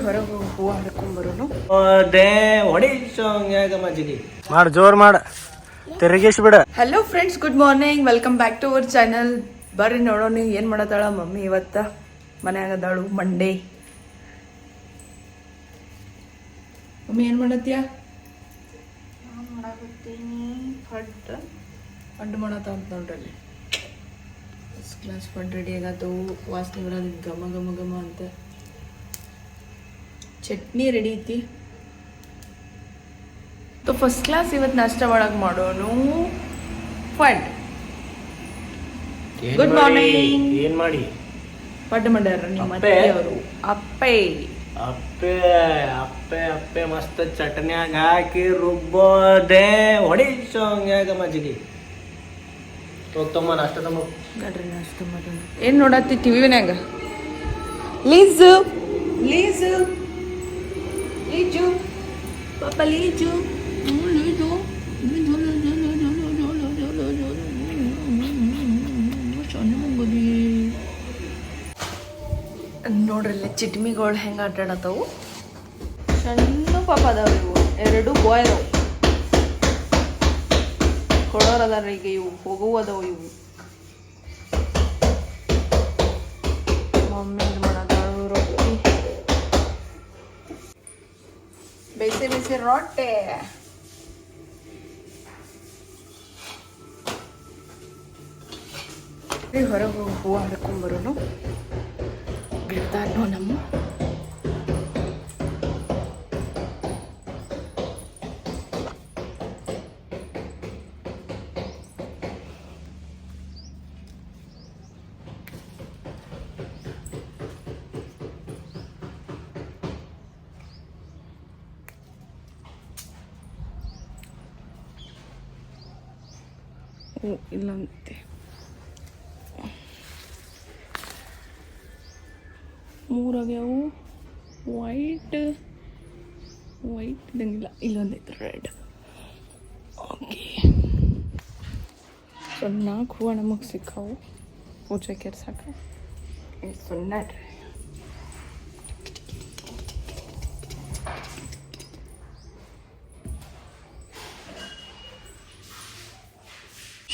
ಹೊರಗೆ ಹೂವು ಹರ್ಕೊಂಬರೋನು ಮಾಡು ಜೋರ್ ಮಾಡ ತಿರುಗಿಸ್ ಬಿಡ. Hello friends, good morning, welcome back to our channel. ಬರ್ರಿ ನೋಡೋಣ ಏನು ಮಾಡತ್ತಾಳ ಮಮ್ಮಿ ಇವತ್ತ. ಮನ್ಯಾಗ ಅದಾಳು ಮಂಡೇ. ಮಮ್ಮಿ ಏನು ಮಾಡತ್ತೀಯ? ಪಡ್ಡು ಮಾಡತ್ತ ಅಂತ ನೋಡ್ರಲ್ಲಿ. ಫಸ್ಟ್ ಕ್ಲಾಸ್ ಪಡ್ ರೆಡಿ ಆಗತ್ತು. ವಾಸನೆ ಬರೋದು ಘಮ ಘಮ ಘಮ ಅಂತ. ಚಟ್ನಿ ರೆಡಿ ಐತಿ. ಫಸ್ಟ್ ಕ್ಲಾಸ್ ಇವತ್ತು ನಾಷ್ಟ ಒಳಗೆ ಮಾಡೋನು ಪಡ್. Good morning. ಏನ್ ಮಾಡಿ ಪಡ್ ಮಾಡ್ಯಾರ ನಿಮ್ಮ ಅತ್ತೆಯವರು. ಅಪ್ಪೆ ಅಪ್ಪೆ ಅಪ್ಪೆ ಅಪ್ಪೆ ಮಸ್ತ್ ಚಟ್ನ್ಯಾಗ ಹಾಕಿ ರುಬ್ಬೋದೆ ಹೊಡಿಸೋಂಗ್ಯಾಗ ಮಜ್ಜಿಗೆ. ಹೋಗ್ತಮ್ಮ ನಾಷ್ಟ ತಮ್ಮ ನೋಡ್ರಿ ನಾಷ್ಟ ಮಾಡೋಣ. ಏನು ನೋಡತ್ತಿ ಟಿವಿನ್ಯಾಗ? ಲೀಜು ಲೀಜು ಲೀಜು ಪಾಪ ಲೀಜು ಲೀಜು ನೋಡ್ರಿ ಚಿಟ್ಮಿಗಳು ಹೆಂಗೆ ಆಟಾಡತ್ತವು. ಸಣ್ಣ ಪಾಪ ಅದಾವ ಇವು. 2 ಬಾಯ್ ಅದಾವು. ಕೊಡೋರು ಅದಾರ ಈಗ. ಇವು ಹೋಗುವು ಅದಾವು. ಇವು ಮಮ್ಮಿ ಮಾಡೋದಾಳು ರೊಟ್ಟಿ. ಬೇಯಿಸಿ ಬೇಯಿಸಿ ರೊಟ್ಟೆ. ಹೊರಗೆ ಹೋಗಿ ಹೂವು ಹರ್ಕೊಂಬರೋನು. ಗಿಡದಾನು ನಮ್ಮ ಇಲ್ಲಂತೆ. ಮೂರಾಗ್ಯಾವು. ವೈಟ್ ಇದಂಗಿಲ್ಲ. ಇಲ್ಲೊಂದೈತೆ ರೆಡ್. ಓಕೆ, ಸೊ 4 ಹೂವು ನಮಗೆ ಸಿಕ್ಕಾವು ಪೂಜೆ ಕೆರ್ಸಾಕ. ಸುಮ್ಮನೆ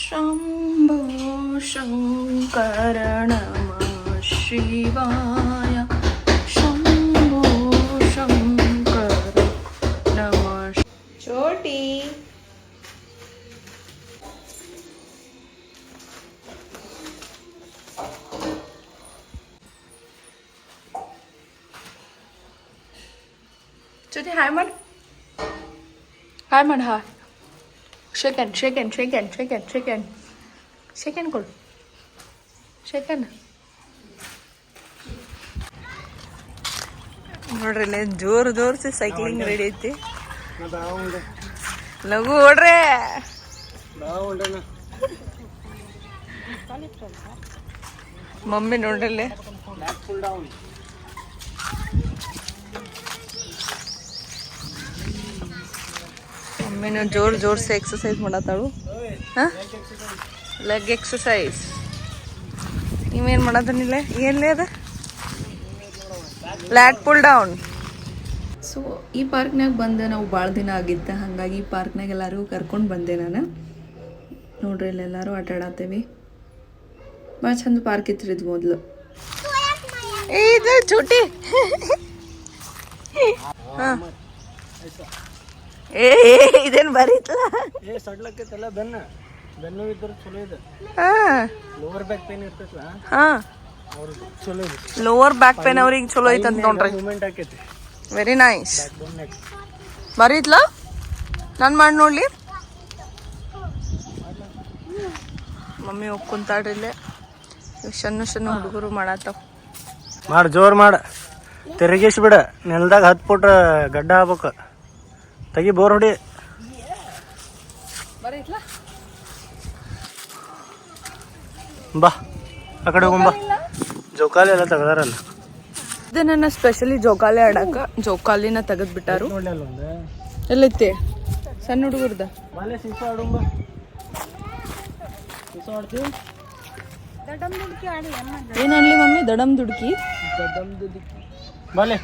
ಶಂಭೋ ಶಂಕರ ನಮಃ ಶಿವಾಯ. ಶಂಭೋ ಶಂಕರ ನಮಃ. ಚೋಟಿ ಚೋಟಿ ಹಾಯ್ ಮಾಡು. ಹಾಯ್ ಮಾಡು. Hi. Shaken shaken shaken shaken shaken shaken ಕೊಡು. ಶೇಕನ್ ನೋಡ್ರಿ ಇಲ್ಲಿ ಜೋರ್ಸಿ ಸೈಕ್ಲಿಂಗ್ ರೆಡಿ ಐತಿ. ಲಘು ಓಡ್ರೆ. ಮಮ್ಮಿ ನೋಡ್ರಿ ಮಮ್ಮಿನ ಜೋರ್ಸಿ ಎಕ್ಸಸೈಸ್ ಮಾಡತ್ತಾಳು. ಹಾಂ, ಲೆಗ್ ಎಕ್ಸಸೈಸ್. ನೀವೇನು ಮಾಡತ್ತನಿಲ್ಲ? ಏನ್ಲೇ ಅದ? ಲ್ಯಾಟ್ ಪುಲ್ ಡೌನ್. ಸೊ ಈ ಪಾರ್ಕ್ನಾಗ ಬಂದೆ ನಾವು ಭಾಳ ದಿನ ಆಗಿದ್ದ. ಹಾಗಾಗಿ ಈ ಪಾರ್ಕ್ನಾಗ ಎಲ್ಲರೂ ಕರ್ಕೊಂಡು ಬಂದೆ ನಾನು. ನೋಡ್ರಿ ಇಲ್ಲೆಲ್ಲರೂ ಆಟಾಡತ್ತೇವಿ. ಭಾಳ ಚಂದ ಪಾರ್ಕ್ ಇತ್ತು ಇದು ಮೊದಲು. ಇದು ಚೂಟಿ. ಹಾಂ, ಇದೇನು ಬರೀತಲ್ಲ. ಸಡ್ಲಕ್ಕೈತಲ್ಲ ಬೆನ್ನು ಇದ್ರೆ ಚಲೋ ಇದೆ. ಲೋವರ್ ಬ್ಯಾಕ್ ಪೇನ್ ಇರ್ತೈತಲ್ಲ. ಹಾಂ, ಚಲೋ ಇದೆ. ಲೋವರ್ ಬ್ಯಾಕ್ ಪೇನ್ ಅವ್ರಿಗೆ ಚಲೋ ಐತಂತ ನೋಡ್ರಿ. ಮೂವ್ಮೆಂಟ್ ಆಕೈತಿ. Very nice. ಬರೀತ್ಲ ನಾನು ಮಾಡಿ ನೋಡ್ಲಿ. ಮಮ್ಮಿ ಹೋಗಿ ಕುಂತಾಡ್ರಿ ಇಲ್ಲೇ. ಸಣ್ಣ ಹುಡುಗರು ಮಾಡತ್ತಾವ. ಮಾಡು ಜೋರ್ ಮಾಡ ತಿರುಗಿಸ್ ಬಿಡ. ನೆಲದಾಗ 10 ಫುಟ್ ಗಡ್ಡ ಆಗ್ಬೇಕು. ತೆಗಿ ಬೋರ್ ಹೊಡಿ. ಬಾ ಆ ಕಡೆ ಹೋಗಂಬ. ಜೋಕಾಲಿ ಎಲ್ಲ ತೆಗ್ದಾರಲ್ಲ. ಇದು ನನ್ನ ಸ್ಪೆಷಲಿ ಜೋಕಾಲಿ ಆಡಾಕ. ಜೋಕಾಲಿನ ತೆಗೆದ್ಬಿಟ್ಟಾರು. ಎಲ್ಲೈತಿ ಸಣ್ಣ ಹುಡುಗರ್ದ. ಏನನ್ಲಿ ಮಮ್ಮಿ? ದಡಮ್ ದುಡ್ಕಿ. ಬಾಲೆ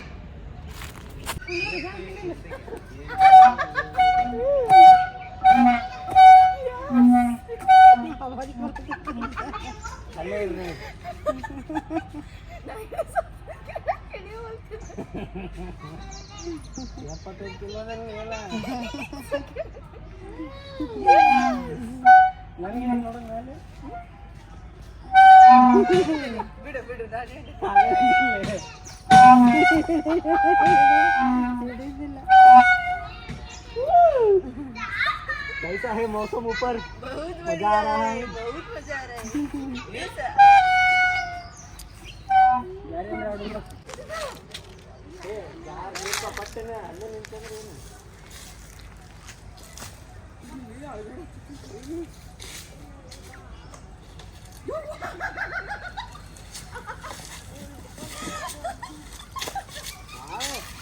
ಅಲ್ಲೇ ಇರ್ರಿ. ಎಪ್ಪತ್ತೈದು ಕಿಲೋ ಎಲ್ಲ ನನಗೆ ನೋಡೋಣ ಮೇಲೆ ಬಿಡು ಬಿಡು कैसा है मौसम ऊपर? बहुत मजा आ रहा है? बहुत मजा आ रहा है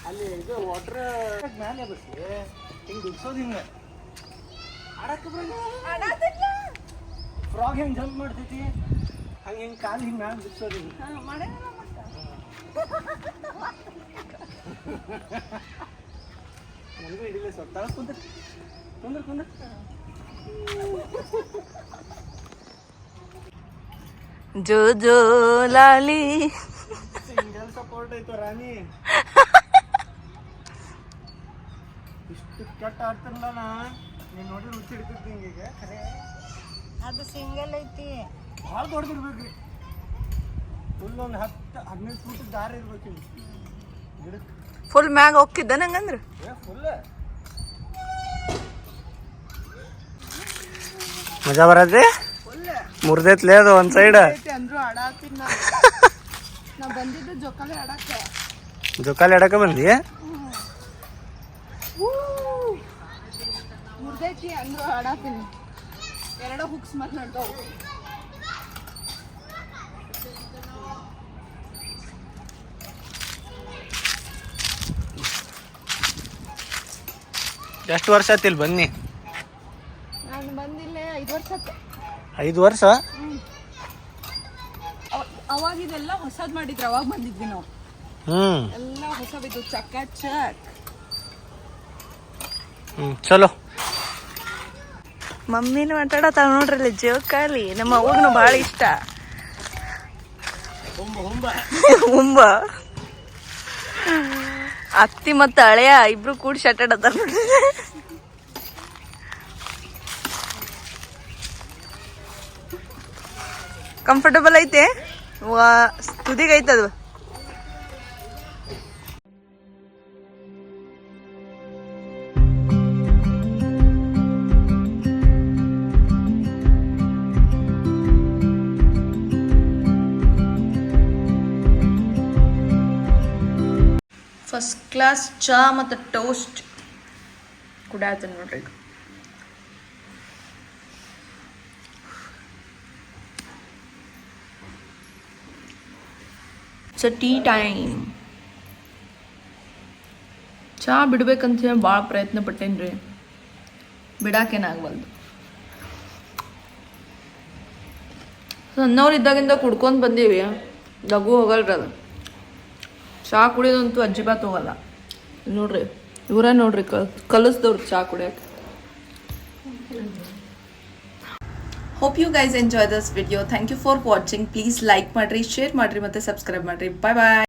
ಅಲ್ಲಿ ಇದು ವಾಟರ್ ಮ್ಯಾಲೆ ಬಸ್ಸಿ ಹಿಂಗೆ ದುಡ್ಸೋದು ಹಿಂಗೆ ಆಡಕ್ಕೆ ಫ್ರಾಗ್ ಹೆಂಗೆ ಜಂಪ್ ಮಾಡ್ತೈತಿ ಹಂಗೆ ಹಿಂಗೆ ಕಾಲು ಹಿಂಗೆ ಮ್ಯಾಲೆ ದುಡ್ಸೋದು ಹಿಂಗೆ ನನಗೂ ಹಿಡಿಲ್ಲ ಸ್ವಲ್ಪ ತಳ ಕುಂದ್ರ ಜೋ ಜೋ ಲಾಲಿ ಸಿಂಗಲ್ ಸಪೋರ್ಟ್ ಐತೋ ರಾಣಿ ಇಷ್ಟು ಕೆಟ್ಟ ಆಡ್ತಿರಲ್ಲ ನಾ ನೀನು ನೋಡಿ ರುಚಿ ಹಿಡ್ತಿದ್ದೆ ಹಿಂಗೀಗ ಖರೆ ಅದು ಸಿಂಗಲ್ ಐತಿ. ಭಾಳ ದೊಡ್ಡದಿರ್ಬೇಕ್ರಿ ಫುಲ್ ಒಂದು 10-15 ಫೂಟ್ ದಾರ ಇರ್ಬೇಕು ಗಿಡಕ್ಕೆ ಫುಲ್ ಮ್ಯಾಗ ಹೋಗಿದ್ದ ನಂಗಂದ್ರ ಫುಲ್ ಮಜಾ ಬರತ್ರಿ ಮುರ್ದೈತ್ಲೇ ಅದು ಒಂದ್ ಸೈಡ್ ಅಂದ್ರು ಆಡಾತಿನ ನಾ ಬಂದಿದ್ದು ಜೋಕಾಲಿ ಆಡಕ್ಕೆ. ಜೋಕಾಲಿ ಆಡಕ ಬಂದಿ ಮುರ್ದೈತಿ ಅಂದ್ರು ಆಡಾತೀನಿ. ಎರಡು ಹುಕ್ಸ್ ಮತ್ ನಡ್ತಾವ. ಎಷ್ಟು ವರ್ಷ ಆತಿಲ್ ಬನ್ನಿ? ನಾನು ಬಂದಿಲ್ಲ 5 ವರ್ಷ ಆತು. 5 ವರ್ಷ? ಅವಾಗ ಇದೆಲ್ಲ ಹೊಸದ್ ಮಾಡಿದ್ರು, ಅವಾಗ ಬಂದಿದ್ವಿ ನಾವು. ಎಲ್ಲ ಹೊಸವಿದ್ದು ಚಕ್ಕ ಚಕ್. ಚಲೋ. ಮಮ್ಮಿನೂ ಆಟಾಡತ್ತಾಳ ನೋಡ್ರಿ ಜೋಕಾಲಿ. ನಮ್ಮ ಅವ್ವಗೂ ಭಾಳ ಇಷ್ಟ. ಹುಂಬ ಅತ್ತಿ ಮತ್ತು ಹಳೆಯ ಇಬ್ರು ಕೂಡಿ ಆಟಾಡತ್ತಾರ ನೋಡ್ರಿ. ಕಂಫರ್ಟಬಲ್ ಐತೆ, ತುದಿಗೈತದು. ಫಸ್ಟ್ ಕ್ಲಾಸ್ ಚಾ ಮತ್ತು ಟೋಸ್ಟ್ ಕುಡಿಯತ್ತೀನಿ ನೋಡ್ರಿ. So tea time. ಚಾ ಬಿಡ್ಬೇಕಂತ ಹೇಳಿ ಭಾಳ ಪ್ರಯತ್ನ ಪಟ್ಟೇನಿ ರೀ, ಬಿಡಾಕೇನಾಗವಲ್ದು. ಸಣ್ಣವ್ರಿದ್ದಾಗಿಂದ ಕುಡ್ಕೊಂಡು ಬಂದೀವಿ, ಲಘು ಹೋಗಲ್ರಿ ಅದು. ಚಾ ಕುಡಿಯೋದಂತೂ ಅಜ್ಜಿಬಾತ್ ಹೋಗಲ್ಲ ನೋಡ್ರಿ. ಇವರ ನೋಡ್ರಿ ಕಲಿಸ್ದವ್ರು ಚಾ ಕುಡಿಯೋಕೆ. Hope you guys enjoy this video. Thank you for watching. Please like ಮಾಡಿರಿ, ಶೇರ್ ಮಾಡಿರಿ ಮತ್ತು ಸಬ್ಸ್ಕ್ರೈಬ್ ಮಾಡಿರಿ. ಬಾಯ್ ಬಾಯ್.